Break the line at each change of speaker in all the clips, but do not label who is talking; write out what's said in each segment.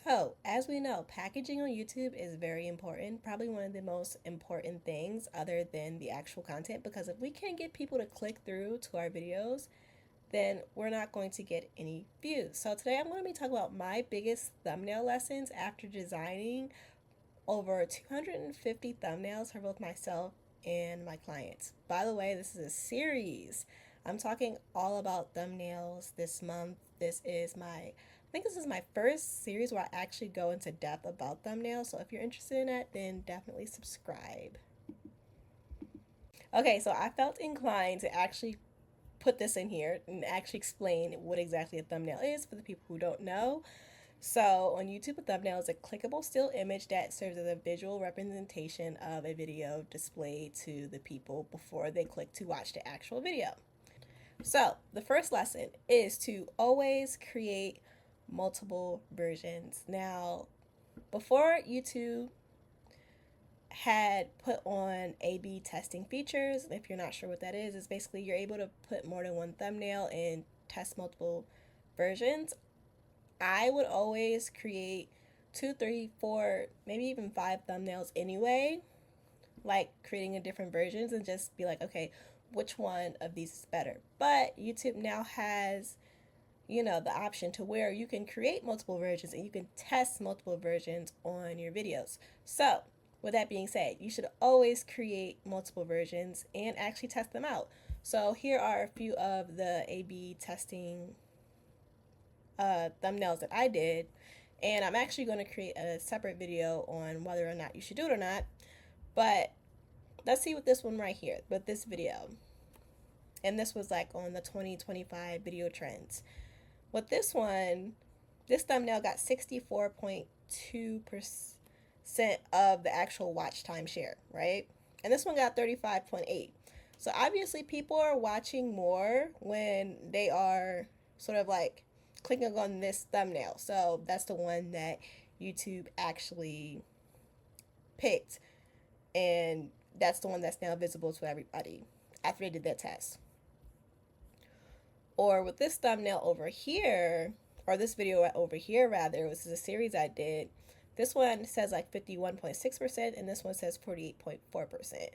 So, as we know, packaging on YouTube is very important, probably one of the most important things other than the actual content, because if we can't get people to click through to our videos, then we're not going to get any views. So, today I'm going to be talking about my biggest thumbnail lessons after designing over 250 thumbnails for both myself and my clients. By the way, this is a series. I'm talking all about thumbnails this month. I think this is my first series where I actually go into depth about thumbnails. So if you're interested in that, then definitely subscribe. Okay, so I felt inclined to actually put this in here and actually explain what exactly a thumbnail is for the people who don't know. So on YouTube, a thumbnail is a clickable still image that serves as a visual representation of a video displayed to the people before they click to watch the actual video. So the first lesson is to always create multiple versions. Now, before YouTube had put on A/B testing features, if you're not sure what that is, it's basically you're able to put more than one thumbnail and test multiple versions. I would always create 2, 3, 4, maybe even 5 thumbnails anyway, like creating a different versions and just be like, okay, which one of these is better? But YouTube now has, the option to where you can create multiple versions and you can test multiple versions on your videos. So, with that being said, you should always create multiple versions and actually test them out. So, here are a few of the A/B testing thumbnails that I did, and I'm actually going to create a separate video on whether or not you should do it or not. But let's see with this one right here, with this video. And this was like on the 2025 video trends. With this one, this thumbnail got 64.2% of the actual watch time share, right? And this one got 35.8. So obviously people are watching more when they are sort of like clicking on this thumbnail. So that's the one that YouTube actually picked, and that's the one that's now visible to everybody after they did that test. Or with this thumbnail over here, or this video over here rather, this is a series I did. This one says like 51.6%, and this one says 48.4%.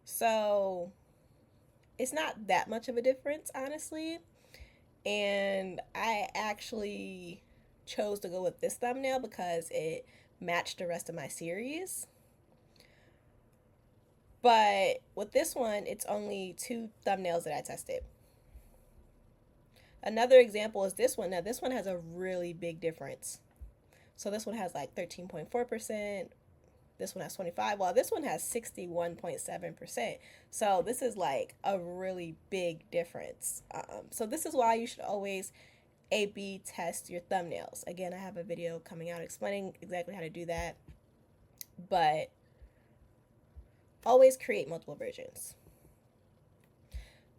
So it's not that much of a difference, honestly. And I actually chose to go with this thumbnail because it matched the rest of my series. But with this one, it's only 2 thumbnails that I tested. Another example is this one. Now, this one has a really big difference. So this one has like 13.4%. This one has 25, while this one has 61.7%. So this is like a really big difference. So this is why you should always A/B test your thumbnails. Again, I have a video coming out explaining exactly how to do that. But always create multiple versions.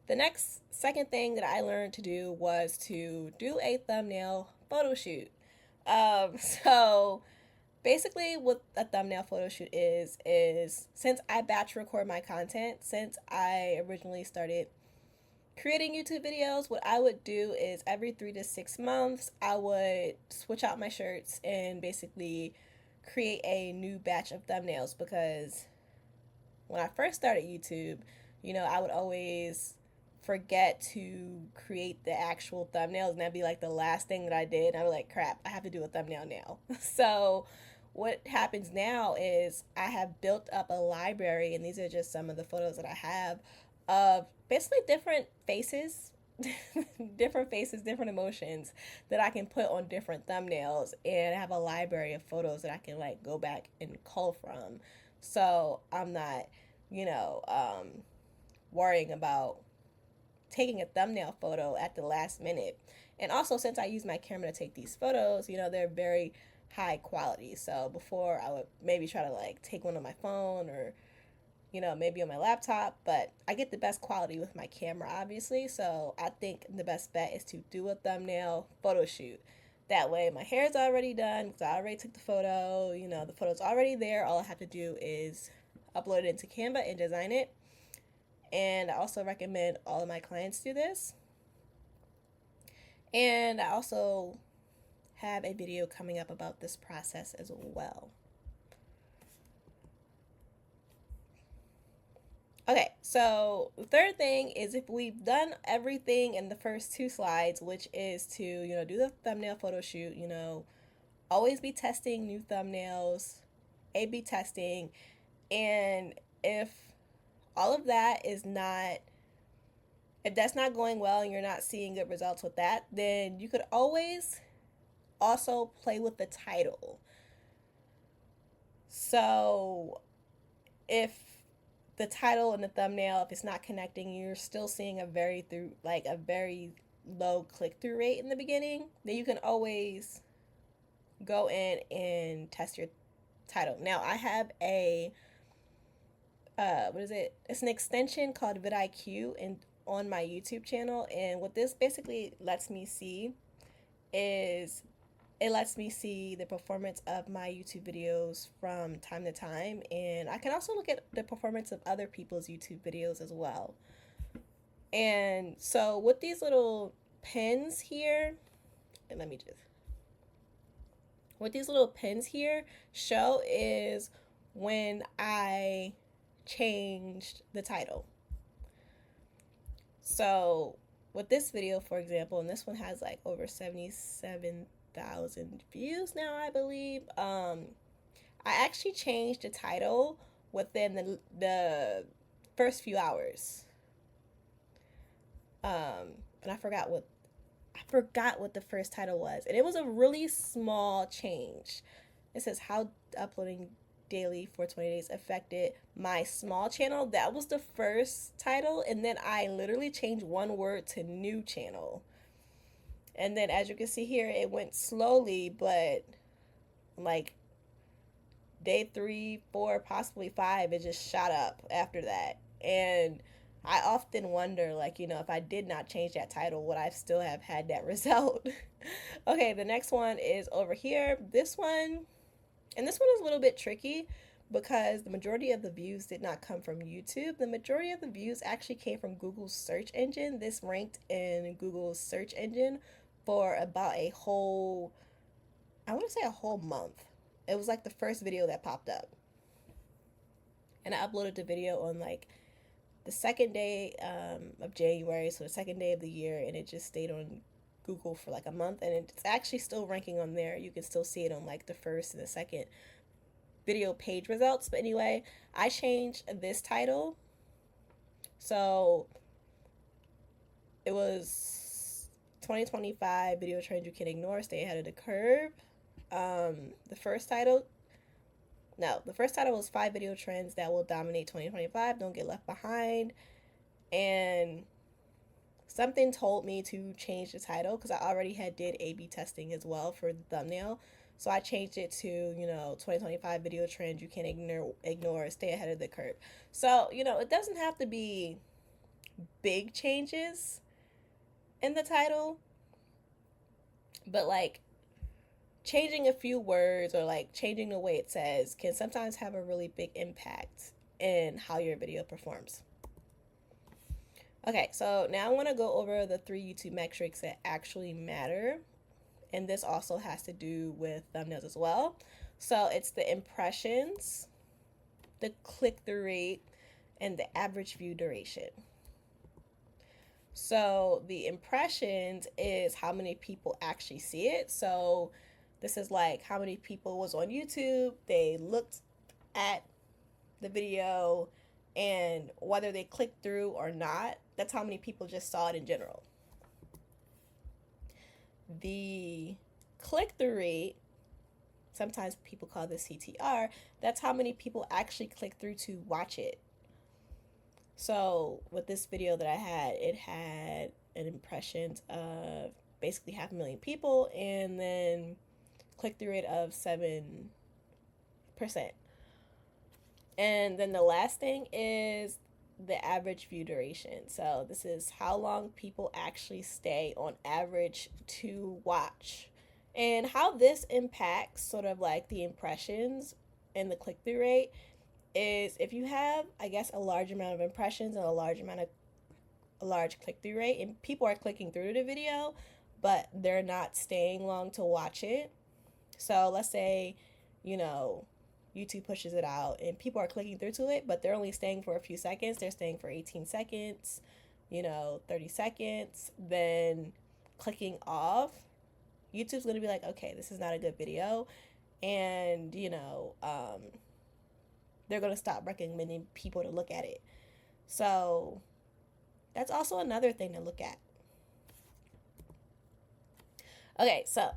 The second thing that I learned to do was to do a thumbnail photo shoot. So basically what a thumbnail photo shoot is since I batch record my content, since I originally started creating YouTube videos, what I would do is every 3 to 6 months, I would switch out my shirts and basically create a new batch of thumbnails, because when I first started YouTube, I would always forget to create the actual thumbnails, and that'd be like the last thing that I did. And I'd be like, crap, I have to do a thumbnail now. So what happens now is I have built up a library, and these are just some of the photos that I have of basically different faces, different emotions that I can put on different thumbnails, and I have a library of photos that I can like go back and cull from. So I'm not, worrying about taking a thumbnail photo at the last minute. And also, since I use my camera to take these photos, they're very high quality. So before, I would maybe try to like take one on my phone or maybe on my laptop, but I get the best quality with my camera, obviously. So I think the best bet is to do a thumbnail photo shoot. That way my hair is already done because I already took the photo. The photo's already there. All I have to do is upload it into Canva and design it. And I also recommend all of my clients do this. And I also have a video coming up about this process as well. Okay, so the third thing is if we've done everything in the first two slides, which is to, do the thumbnail photo shoot, always be testing new thumbnails, A/B testing, and if all of that is not, if that's not going well and you're not seeing good results with that, then you could always also play with the title. So if the title and the thumbnail, if it's not connecting, you're still seeing a very low click-through rate in the beginning, then you can always go in and test your title. Now I have a it's an extension called vidIQ and on my YouTube channel, and what this basically lets me see is it lets me see the performance of my YouTube videos from time to time, and I can also look at the performance of other people's YouTube videos as well. And so with these little pins here, and what these little pins here show is when I changed the title. So with this video, for example, and this one has like over 77,000 views now, I believe. I actually changed the title within the first few hours. And I forgot what the first title was, and it was a really small change. It says how uploading daily for 20 days affected my small channel. That was the first title, and then I literally changed one word to new channel. And then as you can see here, it went slowly, but like day 3, 4, possibly 5, it just shot up after that. And I often wonder, if I did not change that title, would I still have had that result? Okay, the next one is over here. This one is a little bit tricky because the majority of the views did not come from YouTube. The majority of the views actually came from Google's search engine. This ranked in Google's search engine for about a whole month. It was like the first video that popped up. And I uploaded the video on the second day of January, so the second day of the year, and it just stayed on Google for a month, and it's actually still ranking on there. You can still see it on the first and the second video page results. But anyway, I changed this title. So it was 2025 video trends you can ignore, stay ahead of the curve. The first title was 5 video trends that will dominate 2025. Don't get left behind. And something told me to change the title because I already did A/B testing as well for the thumbnail. So I changed it to, 2025 video trends you can ignore, stay ahead of the curve. So, it doesn't have to be big changes in the title, but changing a few words or changing the way it says can sometimes have a really big impact in how your video performs. Okay, so now I want to go over the 3 YouTube metrics that actually matter, and this also has to do with thumbnails as well. So it's the impressions, the click-through rate, and the average view duration. So the impressions is how many people actually see it. So this is how many people was on YouTube, they looked at the video, and whether they clicked through or not, that's how many people just saw it in general. The click-through rate, sometimes people call this CTR, that's how many people actually click through to watch it. So with this video that I had, it had an impressions of basically 500,000 people, and then click-through rate of 7%. And then the last thing is the average view duration. So this is how long people actually stay on average to watch. And how this impacts sort of the impressions and the click-through rate is if you have, I guess, a large amount of impressions and a large click-through rate, and people are clicking through the video, but they're not staying long to watch it. So let's say, you know, YouTube pushes it out and people are clicking through to it, but they're only staying for a few seconds. They're staying for 18 seconds, 30 seconds, then clicking off. YouTube's going to be like, okay, this is not a good video. And, they're going to stop recommending people to look at it. So that's also another thing to look at. Okay, so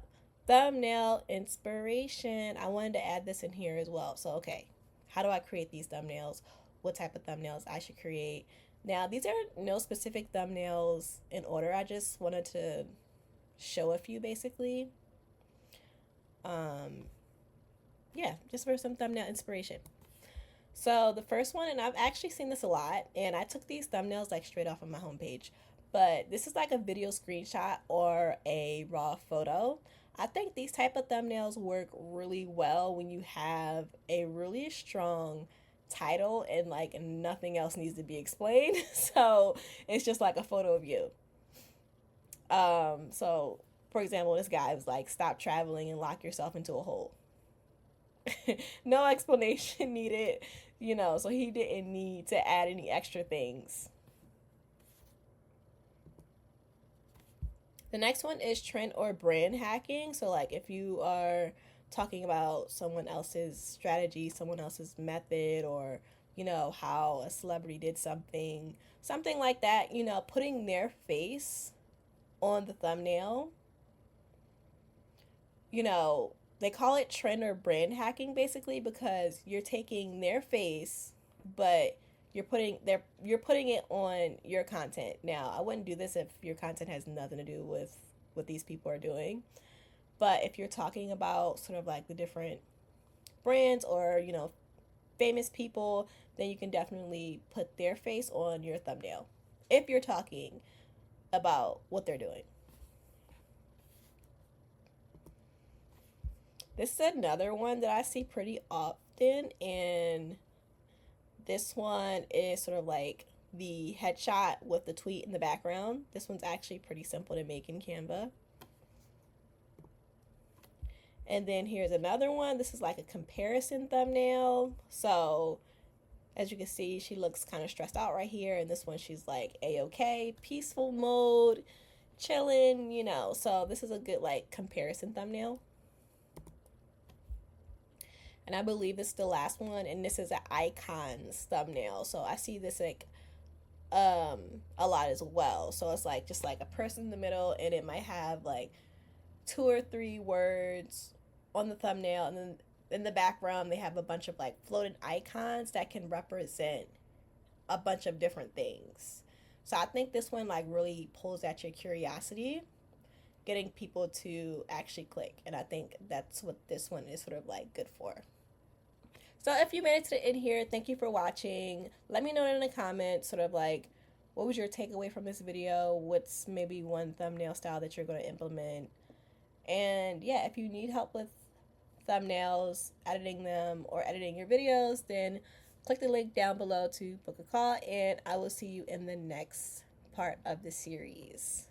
thumbnail inspiration. I wanted to add this in here as well. So, okay, how do I create these thumbnails? What type of thumbnails I should create? Now, these are no specific thumbnails in order. I just wanted to show a few basically. Yeah, just for some thumbnail inspiration. So the first one, and I've actually seen this a lot, and I took these thumbnails like straight off of my homepage, but this is like a video screenshot or a raw photo. I think these type of thumbnails work really well when you have a really strong title and like nothing else needs to be explained. So it's just like a photo of you. So for example, this guy was like, stop traveling and lock yourself into a hole. No explanation needed, so he didn't need to add any extra things. The next one is trend or brand hacking. So like if you are talking about someone else's strategy, someone else's method, or how a celebrity did something like that, putting their face on the thumbnail, they call it trend or brand hacking basically because you're taking their face, but you're putting it on your content. Now, I wouldn't do this if your content has nothing to do with what these people are doing. But if you're talking about sort of like the different brands or, famous people, then you can definitely put their face on your thumbnail if you're talking about what they're doing. This is another one that I see pretty often, and this one is sort of like the headshot with the tweet in the background. This one's actually pretty simple to make in Canva. And then here's another one. This is like a comparison thumbnail. So as you can see, she looks kind of stressed out right here. And this one, she's like A-okay, peaceful mode, chilling, So this is a good like comparison thumbnail. And I believe this is the last one, and this is an icons thumbnail. So I see this like a lot as well. So it's like just like a person in the middle, and it might have like 2 or 3 words on the thumbnail, and then in the background they have a bunch of like floating icons that can represent a bunch of different things. So I think this one like really pulls at your curiosity, getting people to actually click, and I think that's what this one is sort of like good for. So if you made it to the end here, thank you for watching. Let me know in the comments sort of like what was your takeaway from this video, what's maybe one thumbnail style that you're going to implement. And yeah, if you need help with thumbnails, editing them, or editing your videos, then click the link down below to book a call, and I will see you in the next part of the series.